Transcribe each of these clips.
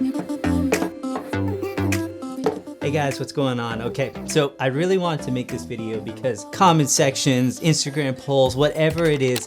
Hey guys, what's going on? Okay, so I really wanted to make this video because comment sections, Instagram polls, whatever it is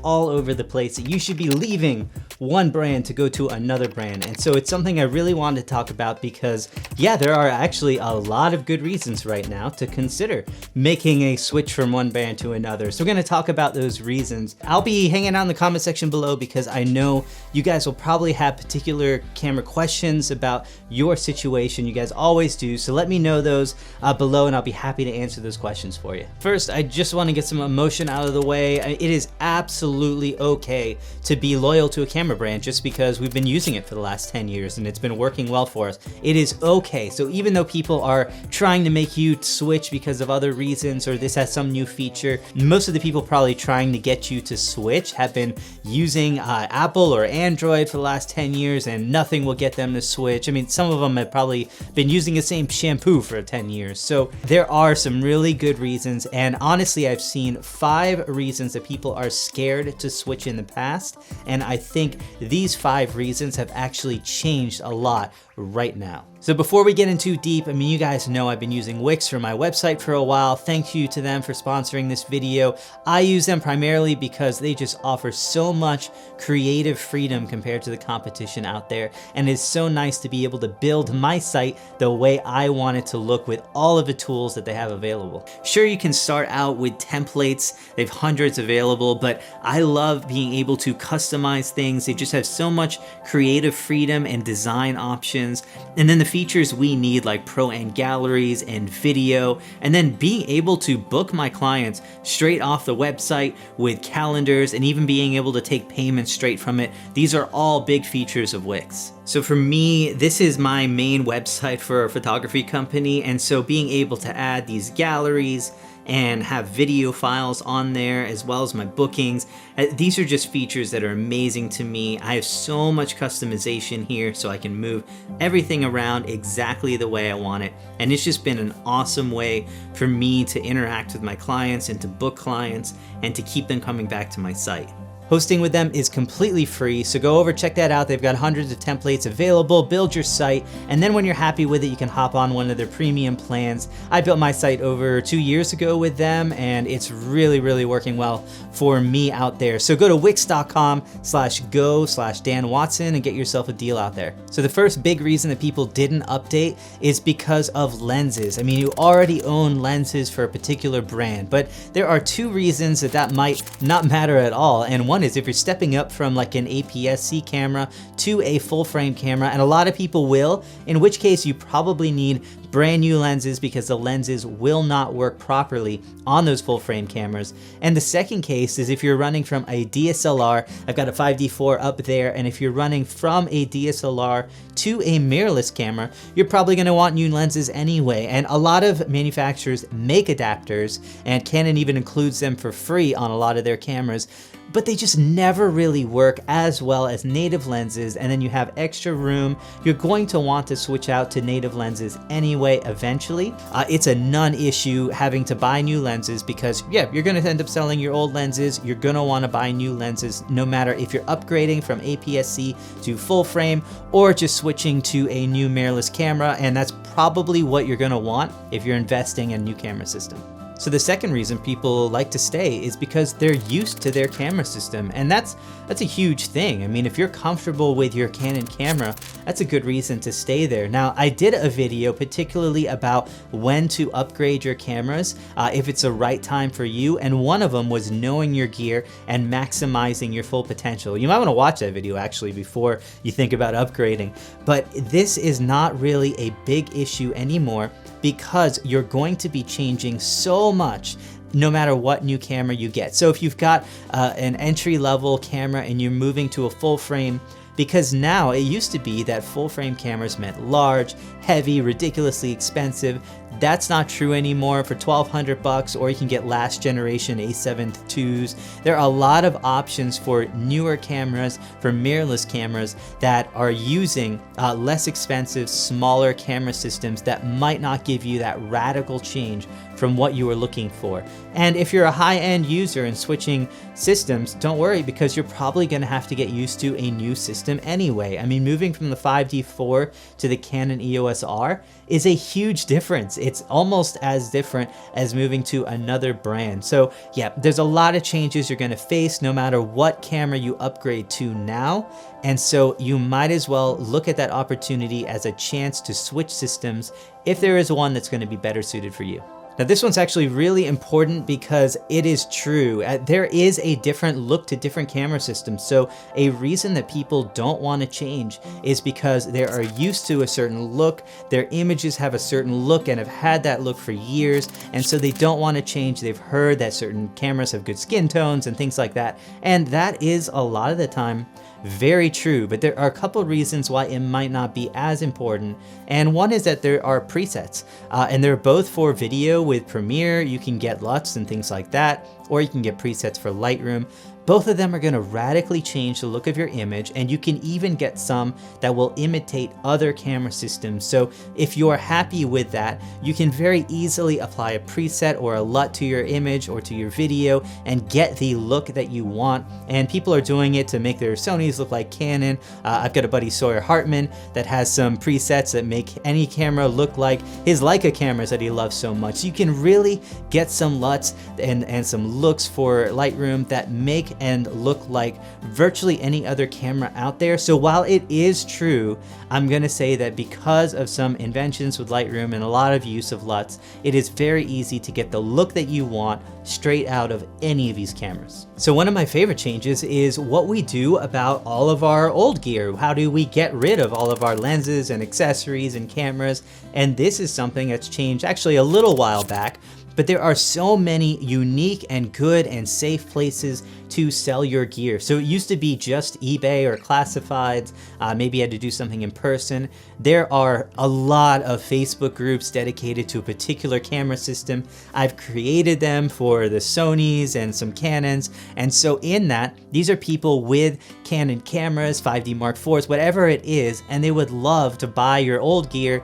all over the place that you should be leaving one brand to go to another brand. And so it's something I really wanted to talk about because yeah, there are actually a lot of good reasons right now to consider making a switch from one brand to another. So we're gonna talk about those reasons. I'll be hanging out in the comment section below because I know you guys will probably have particular camera questions about your situation. You guys always do. So let me know those below and I'll be happy to answer those questions for you. First, I just wanna get some emotion out of the way. It is absolutely okay to be loyal to a camera brand just because we've been using it for the last 10 years and it's been working well for us. It is okay. So even though people are trying to make you switch because of other reasons or this has some new feature, most of the people probably trying to get you to switch have been using Apple or Android for the last 10 years and nothing will get them to switch. I mean, some of them have probably been using the same shampoo for 10 years. So there are some really good reasons, and honestly, I've seen 5 reasons that people are scared to switch in the past, and I think these 5 reasons have actually changed a lot right now. So before we get in too deep, I mean, you guys know I've been using Wix for my website for a while. Thank you to them for sponsoring this video. I use them primarily because they just offer so much creative freedom compared to the competition out there. And it's so nice to be able to build my site the way I want it to look with all of the tools that they have available. Sure, you can start out with templates. They have hundreds available, but I love being able to customize things. They just have so much creative freedom and design options. And then the features we need like pro and galleries and video, and then being able to book my clients straight off the website with calendars and even being able to take payments straight from it. These are all big features of Wix. So for me, this is my main website for a photography company, and so being able to add these galleries and have video files on there as well as my bookings. These are just features that are amazing to me. I have so much customization here so I can move everything around exactly the way I want it. And it's just been an awesome way for me to interact with my clients and to book clients and to keep them coming back to my site. Hosting with them is completely free, so go over, check that out. They've got hundreds of templates available, build your site, and then when you're happy with it, you can hop on one of their premium plans. I built my site over 2 years ago with them, and it's really, really working well for me out there. So go to wix.com/go/Dan Watson and get yourself a deal out there. So the first big reason that people didn't update is because of lenses. I mean, you already own lenses for a particular brand, but there are 2 reasons that might not matter at all, and one is if you're stepping up from like an APS-C camera to a full frame camera, and a lot of people will, in which case you probably need brand new lenses because the lenses will not work properly on those full frame cameras. And the second case is if you're running from a DSLR, I've got a 5D4 up there, and if you're running from a DSLR to a mirrorless camera, you're probably gonna want new lenses anyway. And a lot of manufacturers make adapters, and Canon even includes them for free on a lot of their cameras, but they just never really work as well as native lenses, and then you have extra room. You're going to want to switch out to native lenses anyway eventually. It's a non-issue having to buy new lenses because yeah, you're gonna end up selling your old lenses. You're gonna wanna buy new lenses no matter if you're upgrading from APS-C to full frame or just switching to a new mirrorless camera, and that's probably what you're gonna want if you're investing in a new camera system. So the second reason people like to stay is because they're used to their camera system, and that's a huge thing. I mean, if you're comfortable with your Canon camera, that's a good reason to stay there. Now, I did a video particularly about when to upgrade your cameras, if it's the right time for you, and one of them was knowing your gear and maximizing your full potential. You might want to watch that video actually before you think about upgrading, but this is not really a big issue anymore because you're going to be changing so much no matter what new camera you get. So if you've got an entry-level camera and you're moving to a full frame, because now it used to be that full frame cameras meant large, heavy, ridiculously expensive. That's not true anymore. For $1,200, or you can get last generation A7 IIs. There are a lot of options for newer cameras, for mirrorless cameras that are using less expensive, smaller camera systems that might not give you that radical change from what you were looking for. And if you're a high-end user and switching systems, don't worry, because you're probably going to have to get used to a new system system anyway. I mean, moving from the 5D4 to the Canon EOS R is a huge difference. It's almost as different as moving to another brand. So yeah, there's a lot of changes you're gonna face no matter what camera you upgrade to now. And so you might as well look at that opportunity as a chance to switch systems if there is one that's gonna be better suited for you. Now this one's actually really important because it is true. There is a different look to different camera systems. So a reason that people don't want to change is because they are used to a certain look. Their images have a certain look and have had that look for years. And so they don't want to change. They've heard that certain cameras have good skin tones and things like that. And that is a lot of the time very true, but there are a couple reasons why it might not be as important. And one is that there are presets, and they're both for video with Premiere. You can get LUTs and things like that, or you can get presets for Lightroom. Both of them are going to radically change the look of your image, and you can even get some that will imitate other camera systems. So if you are happy with that, you can very easily apply a preset or a LUT to your image or to your video and get the look that you want. And people are doing it to make their Sonys look like Canon. I've got a buddy, Sawyer Hartman, that has some presets that make any camera look like his Leica cameras that he loves so much. So you can really get some LUTs and some looks for Lightroom that make and look like virtually any other camera out there. So while it is true, I'm gonna say that because of some inventions with Lightroom and a lot of use of LUTs, it is very easy to get the look that you want straight out of any of these cameras. So one of my favorite changes is what we do about all of our old gear. How do we get rid of all of our lenses and accessories and cameras? And this is something that's changed actually a little while back, but there are so many unique and good and safe places to sell your gear. So it used to be just eBay or classifieds, maybe you had to do something in person. There are a lot of Facebook groups dedicated to a particular camera system. I've created them for the Sonys and some Canons. And so in that, these are people with Canon cameras, 5D Mark IVs, whatever it is, and they would love to buy your old gear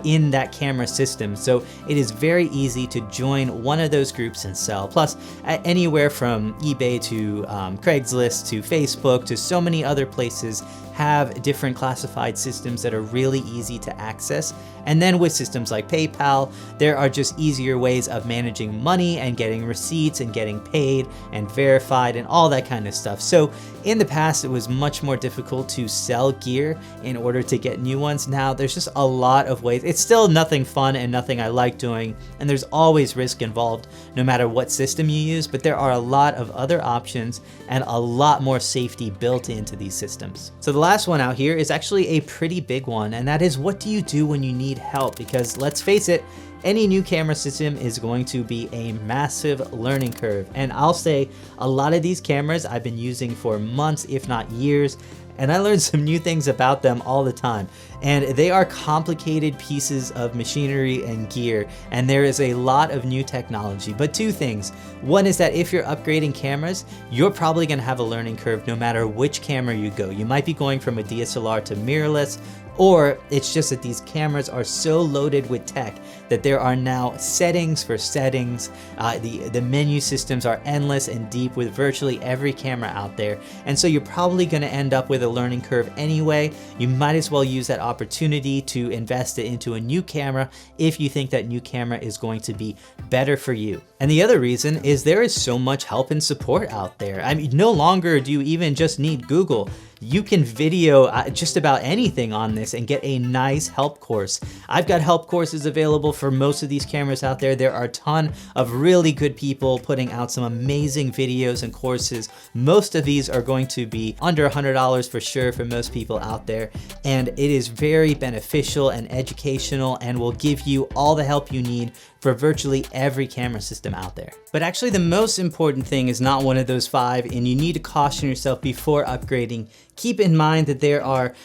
in that camera system. So it is very easy to join one of those groups and sell. Plus, anywhere from eBay to Craigslist to Facebook to so many other places have different classified systems that are really easy to access. And then with systems like PayPal, there are just easier ways of managing money and getting receipts and getting paid and verified and all that kind of stuff. So in the past, it was much more difficult to sell gear in order to get new ones. Now there's just a lot of ways. It's still nothing fun and nothing I like doing, and there's always risk involved no matter what system you use, but there are a lot of other options and a lot more safety built into these systems. So the last one out here is actually a pretty big one, and that is, what do you do when you need help? Because let's face it, any new camera system is going to be a massive learning curve. And I'll say a lot of these cameras I've been using for months, if not years, and I learn some new things about them all the time. And they are complicated pieces of machinery and gear, and there is a lot of new technology. But two things. One is that if you're upgrading cameras, you're probably gonna have a learning curve no matter which camera you go. You might be going from a DSLR to mirrorless, or it's just that these cameras are so loaded with tech that there are now settings for settings. The menu systems are endless and deep with virtually every camera out there. And so you're probably gonna end up with a learning curve anyway. You might as well use that opportunity to invest it into a new camera if you think that new camera is going to be better for you. And the other reason is there is so much help and support out there. I mean, no longer do you even just need Google. You can video just about anything on this and get a nice help course. I've got help courses available for most of these cameras out there. There are a ton of really good people putting out some amazing videos and courses. Most of these are going to be under $100 for sure for most people out there. And it is very beneficial and educational and will give you all the help you need for virtually every camera system out there. But actually the most important thing is not one of those five, and you need to caution yourself before upgrading. Keep in mind that there are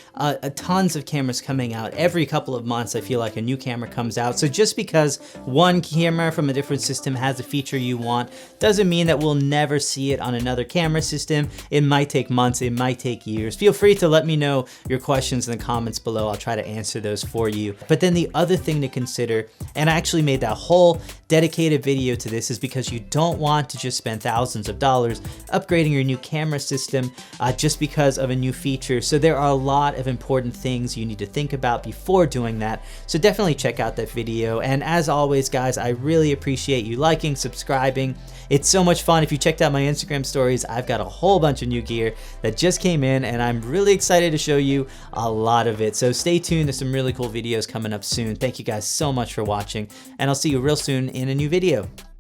tons of cameras coming out. Every couple of months I feel like a new camera comes out. So just because one camera from a different system has a feature you want doesn't mean that we'll never see it on another camera system. It might take months, it might take years. Feel free to let me know your questions in the comments below. I'll try to answer those for you. But then the other thing to consider, and I actually made that whole dedicated video to this is because you don't want to just spend thousands of dollars upgrading your new camera system just because of a new feature. So there are a lot of important things you need to think about before doing that. So definitely check out that video. And as always, guys, I really appreciate you liking, subscribing. It's so much fun. If you checked out my Instagram stories, I've got a whole bunch of new gear that just came in, and I'm really excited to show you a lot of it. So stay tuned. There's some really cool videos coming up soon. Thank you guys so much for watching, and I'll see you real soon in a new video.